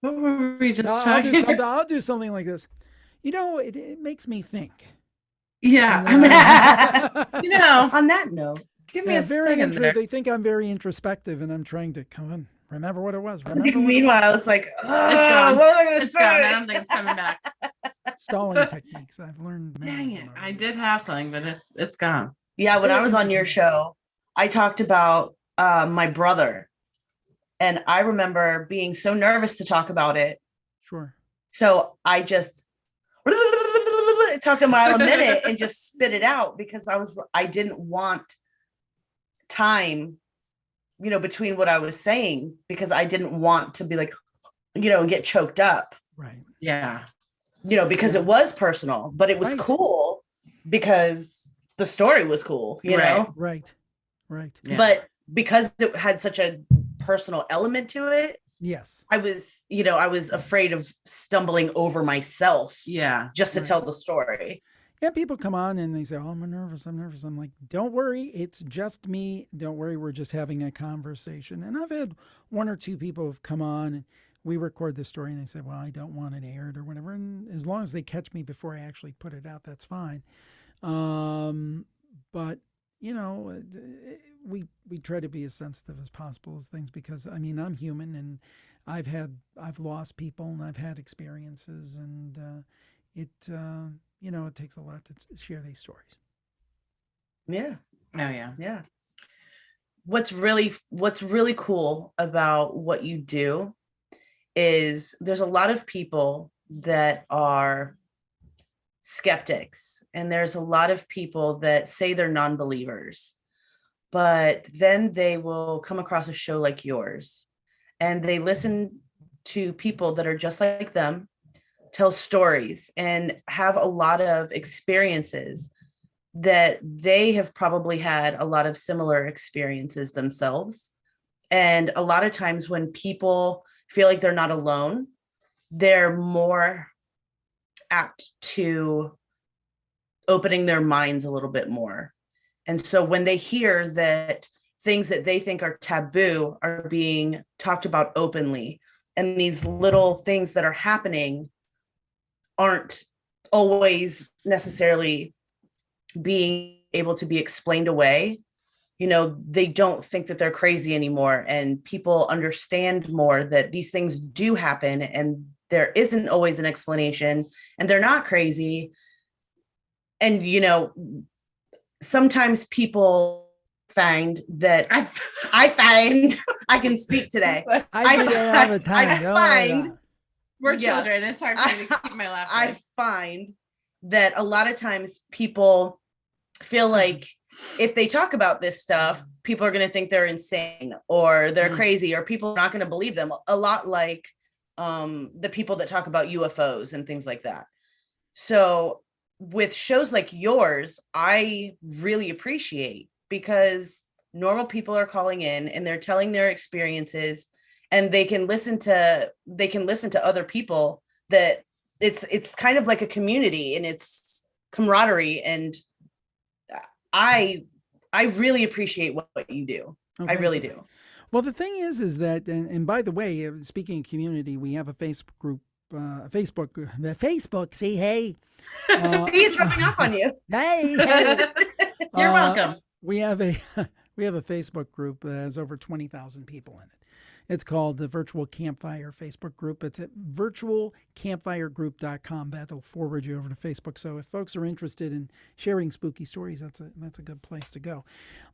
what were we just talking about? I'll do something like this. It makes me think. Yeah. On that note, give me a second there. They think I'm very introspective, and I'm trying to come on, remember what it was. Meanwhile, it's like, it's gone. What am I going to say? Gone. I don't think it's coming back. Stalling techniques I've learned. Dang it! I did have something, but it's gone. Yeah, when I was on your show, I talked about my brother, and I remember being so nervous to talk about it. Sure. So I just talked a mile a minute and just spit it out, because I didn't want time, between what I was saying, because I didn't want to be like, and get choked up. Right. Yeah. Because it was personal, but it was cool because the story was cool, know? Right. Yeah. But because it had such a personal element to it, yes, I was afraid of stumbling over myself. Yeah. Just to tell the story. Yeah, people come on and they say, "Oh, I'm nervous. I'm like, don't worry, it's just me. Don't worry, we're just having a conversation." And I've had one or two people have come on and we record the story and they say, "Well, I don't want it aired or whatever." And as long as they catch me before I actually put it out, that's fine. But we try to be as sensitive as possible as things, because I'm human, and I've lost people, and I've had experiences, and it takes a lot to share these stories. Yeah. Oh yeah. Yeah. What's really cool about what you do is there's a lot of people that are skeptics, and there's a lot of people that say they're non-believers, but then they will come across a show like yours and they listen to people that are just like them tell stories and have a lot of experiences that they have probably had a lot of similar experiences themselves. And a lot of times when people feel like they're not alone, they're more apt to opening their minds a little bit more. And so when they hear that things that they think are taboo are being talked about openly, and these little things that are happening aren't always necessarily being able to be explained away, they don't think that they're crazy anymore, and people understand more that these things do happen and there isn't always an explanation and they're not crazy. And, sometimes people find that I can speak today. We're children. It's hard for me to keep my laughter. I find that a lot of times people feel like if they talk about this stuff, people are going to think they're insane or they're crazy, or people are not going to believe them. A lot like the people that talk about UFOs and things like that. So with shows like yours, I really appreciate, because normal people are calling in and they're telling their experiences, and they can listen to other people, that it's kind of like a community and it's camaraderie. And I really appreciate what you do. Okay. I really do. Well, the thing is that, and by the way, speaking of community, we have a Facebook group, Facebook. See, hey, see, it's rubbing off on you. Hey, you're welcome. We have a Facebook group that has over 20,000 people in it, It's called the Virtual Campfire Facebook group. It's at virtualcampfiregroup.com. That'll forward you over to Facebook. So if folks are interested in sharing spooky stories, that's a good place to go.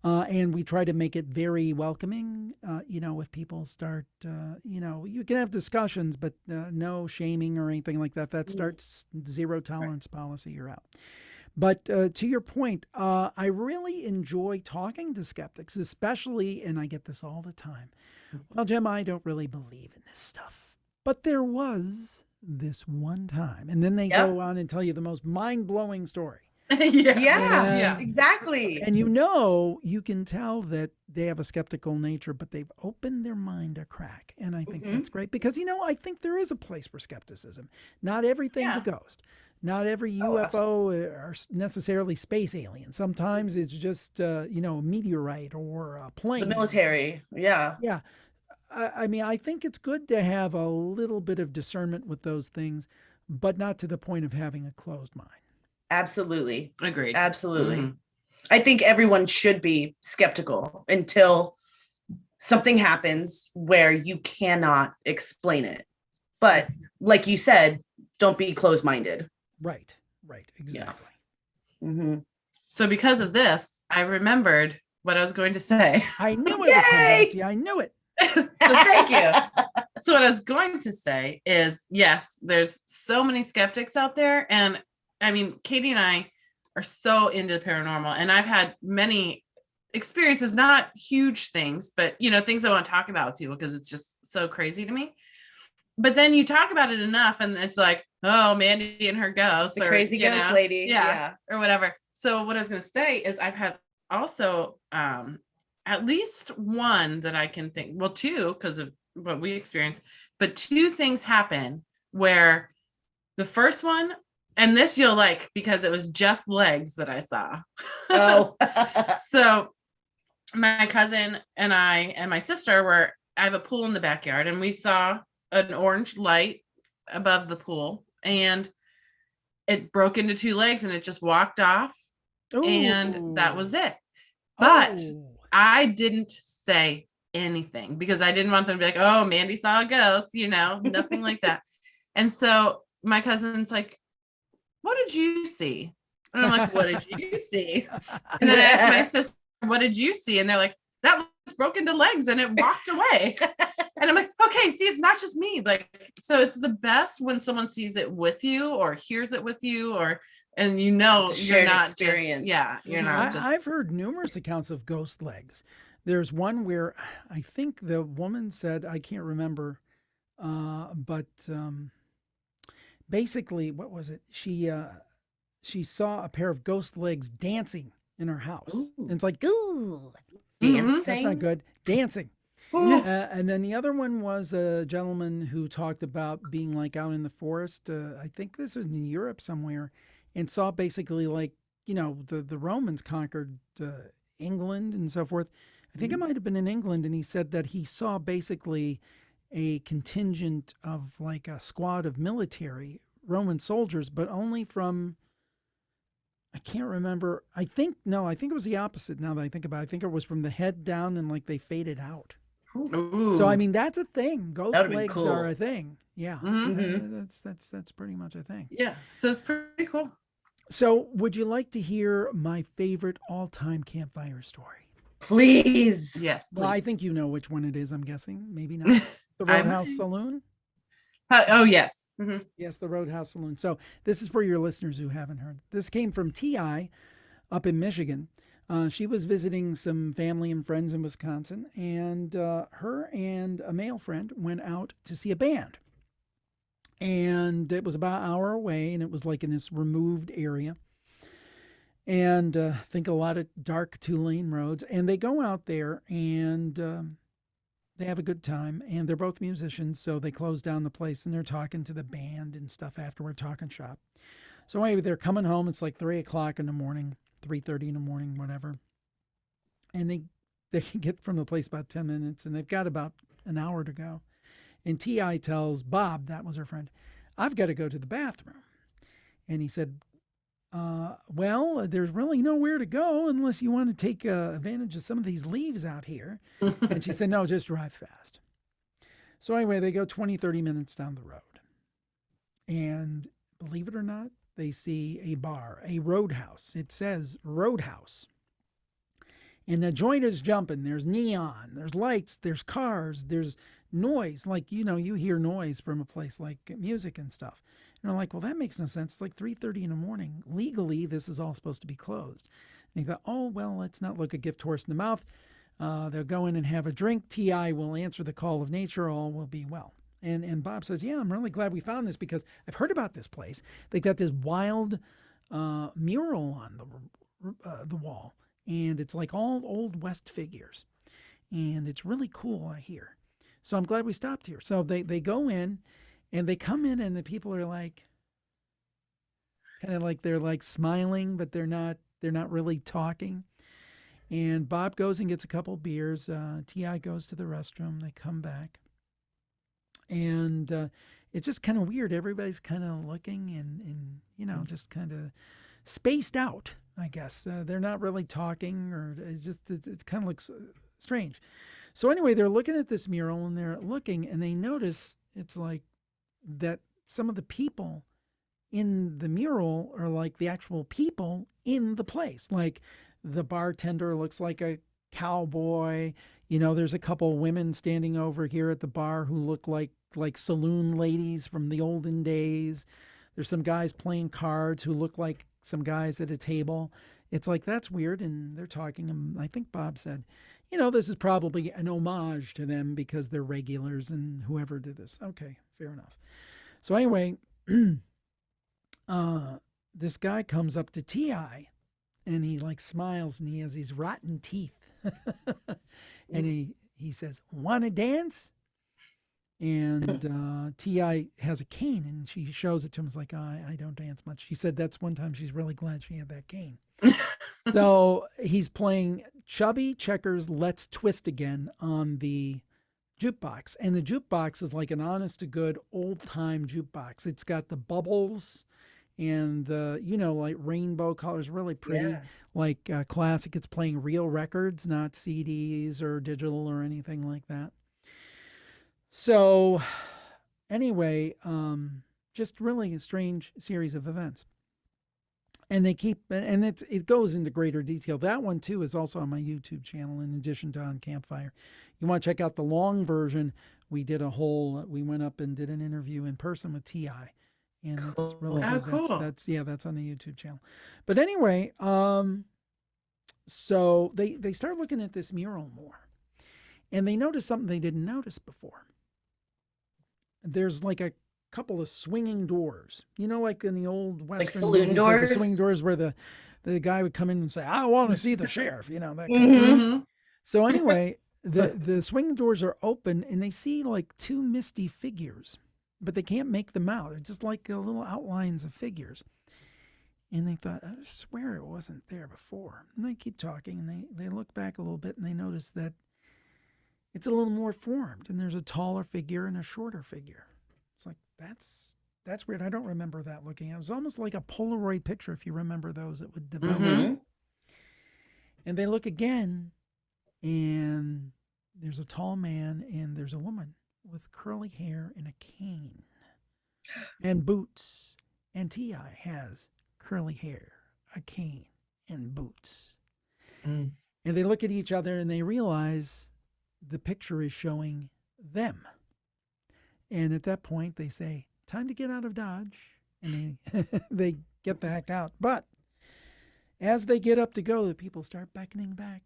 And we try to make it very welcoming. If people start, you can have discussions, but no shaming or anything like that. That starts zero tolerance policy. You're out. But to your point, I really enjoy talking to skeptics, especially, and I get this all the time. Well, Jim, I don't really believe in this stuff. But there was this one time. And then they go on and tell you the most mind-blowing story. Yeah, exactly. And you can tell that they have a skeptical nature, but they've opened their mind a crack. And I think that's great because, I think there is a place for skepticism. Not everything's a ghost. Not every UFO are necessarily space aliens. Sometimes it's just, a meteorite or a plane. The military. Yeah. Yeah. I think it's good to have a little bit of discernment with those things, but not to the point of having a closed mind. Absolutely. Agreed. Absolutely. Mm-hmm. I think everyone should be skeptical until something happens where you cannot explain it. But like you said, don't be closed-minded. Right. Exactly. Yeah. Mm-hmm. So because of this, I remembered what I was going to say. I knew it would come back to you. I knew it. So thank you. So what I was going to say is, yes, there's so many skeptics out there. And I mean, Katie and I are so into the paranormal, and I've had many experiences, not huge things, but things I want to talk about with people because it's just so crazy to me. But then you talk about it enough and it's like, oh, Mandy and her ghost, the crazy ghost lady. Yeah. Or whatever. So what I was going to say is I've had also at least one that I can think, well, two, because of what we experienced, but two things happen where the first one, and this you'll like because it was just legs that I saw. Oh. So my cousin and I and my sister I have a pool in the backyard, and we saw an orange light above the pool, and it broke into two legs and it just walked off. Ooh. And that was it. But I didn't say anything because I didn't want them to be like, oh, Mandy saw a ghost, nothing like that. And so my cousin's like, what did you see? And I'm like, what did you see? And then I asked my sister, what did you see? And they're like, that was broke into legs and it walked away. And I'm like, okay, see, it's not just me. Like, so it's the best when someone sees it with you or hears it with you, and you're not experience. You're not. I've heard numerous accounts of ghost legs. There's one where I think the woman said, I can't remember, but basically, what was it? She saw a pair of ghost legs dancing in her house. Ooh. And it's like, ooh, dancing. That's not good. Dancing. And then the other one was a gentleman who talked about being like out in the forest. I think this was in Europe somewhere, and saw basically like, the Romans conquered England and so forth. I think it might have been in England. And he said that he saw basically a contingent of like a squad of military Roman soldiers, but only from, I can't remember. I think it was the opposite now that I think about it. I think it was from the head down and like they faded out. Ooh. So I mean that's a thing. Ghost legs are a thing. Yeah, that's pretty much a thing. Yeah, so it's pretty cool. So would you like to hear my favorite all-time campfire story? Please. Yes. Please. Well, I think you know which one it is. I'm guessing. Maybe not. The Roadhouse Saloon. Oh yes. Mm-hmm. Yes, the Roadhouse Saloon. So this is for your listeners who haven't heard. This came from T.I. up in Michigan. She was visiting some family and friends in Wisconsin, and her and a male friend went out to see a band. And it was about an hour away, and it was like in this removed area. And I think a lot of dark 2-lane roads. And they go out there, and they have a good time. And they're both musicians, so they close down the place, and they're talking to the band and stuff afterward, talking shop. So anyway, they're coming home. It's like 3 o'clock in the morning. 3:30 in the morning, whatever. And they get from the place about 10 minutes, and they've got about an hour to go. And T.I. tells Bob, that was her friend, I've got to go to the bathroom. And he said, well, there's really nowhere to go unless you want to take advantage of some of these leaves out here. And she said, no, just drive fast. So anyway, they go 20, 30 minutes down the road. And believe it or not, they see a bar, a roadhouse. It says roadhouse. And the joint is jumping. There's neon, there's lights, there's cars, there's noise. Like, you hear noise from a place like music and stuff. And I'm like, well, that makes no sense. It's like 3:30 in the morning. Legally, this is all supposed to be closed. And you go, oh, well, let's not look a gift horse in the mouth. They'll go in and have a drink. T.I. will answer the call of nature. All will be well. And Bob says, yeah, I'm really glad we found this because I've heard about this place. They've got this wild mural on the wall. And it's like all Old West figures. And it's really cool, I hear. So I'm glad we stopped here. So they go in and they come in and the people are like, kind of like they're like smiling, but they're not really talking. And Bob goes and gets a couple beers. T.I. goes to the restroom. They come back. And it's just kind of weird. Everybody's kind of looking and just kind of spaced out, I guess. They're not really talking, or it kind of looks strange. So anyway, they're looking at this mural and they're looking and they notice it's like that some of the people in the mural are like the actual people in the place. Like the bartender looks like a cowboy. There's a couple women standing over here at the bar who look like saloon ladies from the olden days. There's some guys playing cards who look like some guys at a table. It's like, that's weird. And they're talking. And I think Bob said, this is probably an homage to them because they're regulars and whoever did this. Okay, fair enough. So anyway, this guy comes up to T.I. and he like smiles and he has these rotten teeth. And he says, want to dance? And T.I. has a cane and she shows it to him. It's like, I don't dance much. She said that's one time she's really glad she had that cane. So he's playing Chubby Checkers Let's Twist Again on the jukebox. And the jukebox is like an honest to good old time jukebox. It's got the bubbles and the, like rainbow colors, really pretty. Yeah. Like classic. It's playing real records, not CDs or digital or anything like that. So anyway, just really a strange series of events. And it goes into greater detail. That one too is also on my YouTube channel in addition to on Campfire. You want to check out the long version. We went up and did an interview in person with T.I. And it's really good. Cool. That's on the YouTube channel. But anyway, so they start looking at this mural more. And they notice something they didn't notice before. There's like a couple of swinging doors, like in the old Western like saloon doors, like the swing doors where the guy would come in and say, I want to see the sheriff, that kind of. So anyway, the swing doors are open and they see like two misty figures, but they can't make them out. It's just like little outlines of figures. And they thought, I swear it wasn't there before. And they keep talking and they look back a little bit and they notice that it's a little more formed and there's a taller figure and a shorter figure. It's like, that's weird. I don't remember that looking. It was almost like a Polaroid picture, if you remember those that would develop. Mm-hmm. And they look again and there's a tall man and there's a woman with curly hair and a cane and boots. And T.I. has curly hair, a cane, and boots. Mm. And they look at each other and they realize the picture is showing them. And at that point they say, time to get out of Dodge. And they get the heck out. But as they get up to go, the people start beckoning back.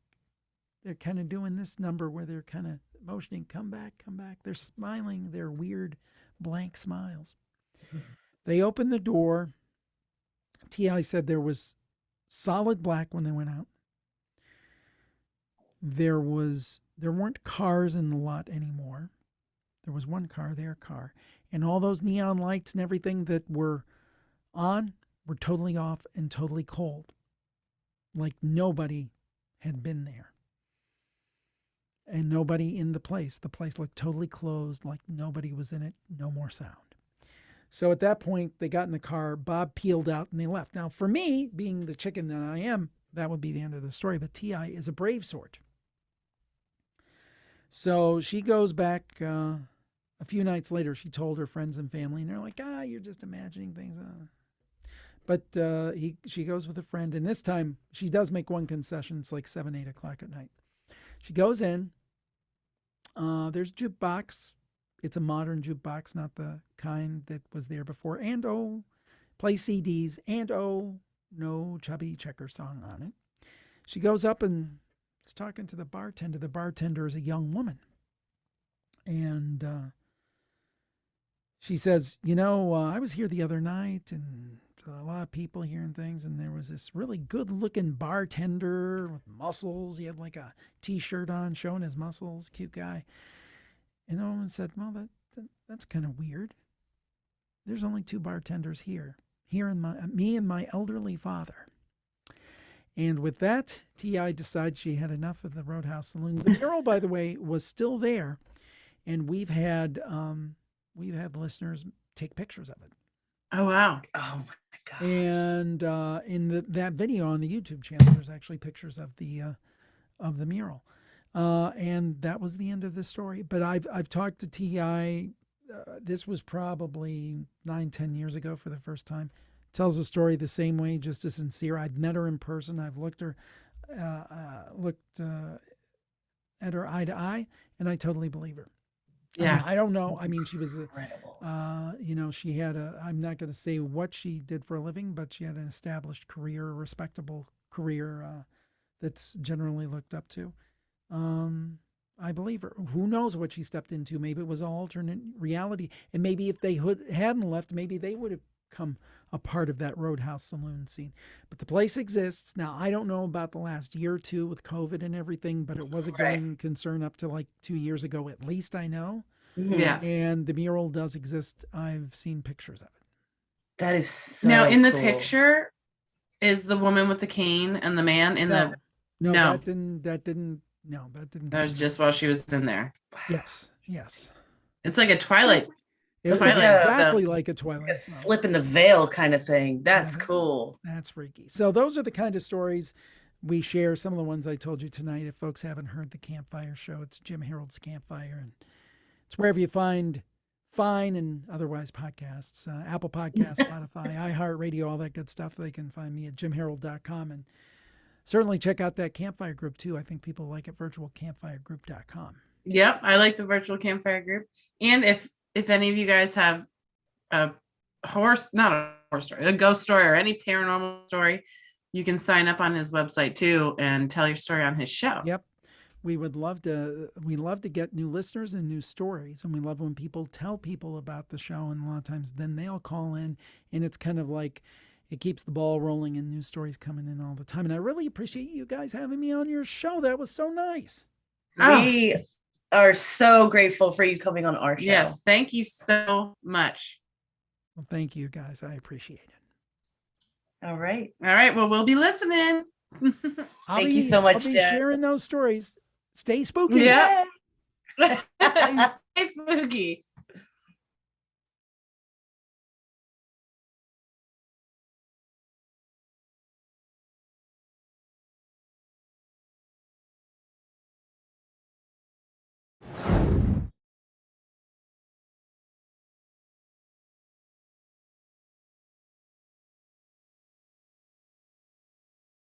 They're kind of doing this number where they're kind of motioning, come back, come back. They're smiling, their weird blank smiles. They open the door. T.I. said there was solid black when they went out. There weren't cars in the lot anymore. There was one car, their car. And all those neon lights and everything that were on were totally off and totally cold. Like nobody had been there. And nobody in the place. The place looked totally closed, like nobody was in it, no more sound. So at that point, they got in the car, Bob peeled out, and they left. Now, for me, being the chicken that I am, that would be the end of the story. But T.I. is a brave sort. So she goes back a few nights later, she told her friends and family, and they're like, you're just imagining things. But she goes with a friend, and this time she does make one concession. It's like 7, 8 o'clock at night. She goes in. There's a jukebox. It's a modern jukebox, not the kind that was there before. And play CDs. And no Chubby Checker song on it. She goes up and is talking to the bartender. The bartender is a young woman. And she says, I was here the other night, and a lot of people here and things, and there was this really good-looking bartender with muscles. He had like a T-shirt on showing his muscles, cute guy. And the woman said, well, that's kind of weird. There's only 2 bartenders here and me and my elderly father. And with that, T.I. decided she had enough of the Roadhouse Saloon. The mural, by the way, was still there, and we've had listeners take pictures of it. Oh wow! Oh my God! And in that video on the YouTube channel, there's actually pictures of the mural. And that was the end of the story. But I've talked to T.I. This was probably 9-10 years ago for the first time. Tells the story the same way, just as sincere. I've met her in person. I've looked at her eye to eye, and I totally believe her. Yeah. I don't know. I mean, she was, Incredible. she had I'm not going to say what she did for a living, but she had an established career, a respectable career that's generally looked up to. I believe her. Who knows what she stepped into? Maybe it was an alternate reality. And maybe if they hadn't left, maybe they would have come a part of that Roadhouse Saloon scene. But the place exists. Now, I don't know about the last year or two with COVID and everything, but it was a going concern up to like 2 years ago, at least I know. Yeah. And the mural does exist. I've seen pictures of it. That is so now in the cool. picture is the woman with the cane and the man in No, No. that didn't. That was just while she was in there. Yes. It's like a Twilight. It was Twilight exactly like a Twilight. A slip in the veil kind of thing. That's cool. That's freaky. So those are the kind of stories we share. Some of the ones I told you tonight. If folks haven't heard the Campfire show, it's Jim Harold's Campfire, and it's wherever you find fine and otherwise podcasts, Apple Podcasts, Spotify, iHeartRadio, all that good stuff. They can find me at jimharold.com, and certainly check out that Campfire group too. I think people like it, virtualcampfiregroup.com. Yep, I like the virtual campfire group. And if any of you guys have a ghost story or any paranormal story, you can sign up on his website too and tell your story on his show. Yep. We love to get new listeners and new stories. And we love when people tell people about the show. And a lot of times then they'll call in, and it's kind of like, it keeps the ball rolling and new stories coming in all the time. And I really appreciate you guys having me on your show. That was so nice. We are so grateful for you coming on our show. Yes, thank you so much. Well, thank you guys. I appreciate it. All right. Well, we'll be listening. Thank you so much, I'll be Jen. sharing those stories. Stay spooky. Yeah. Stay spooky.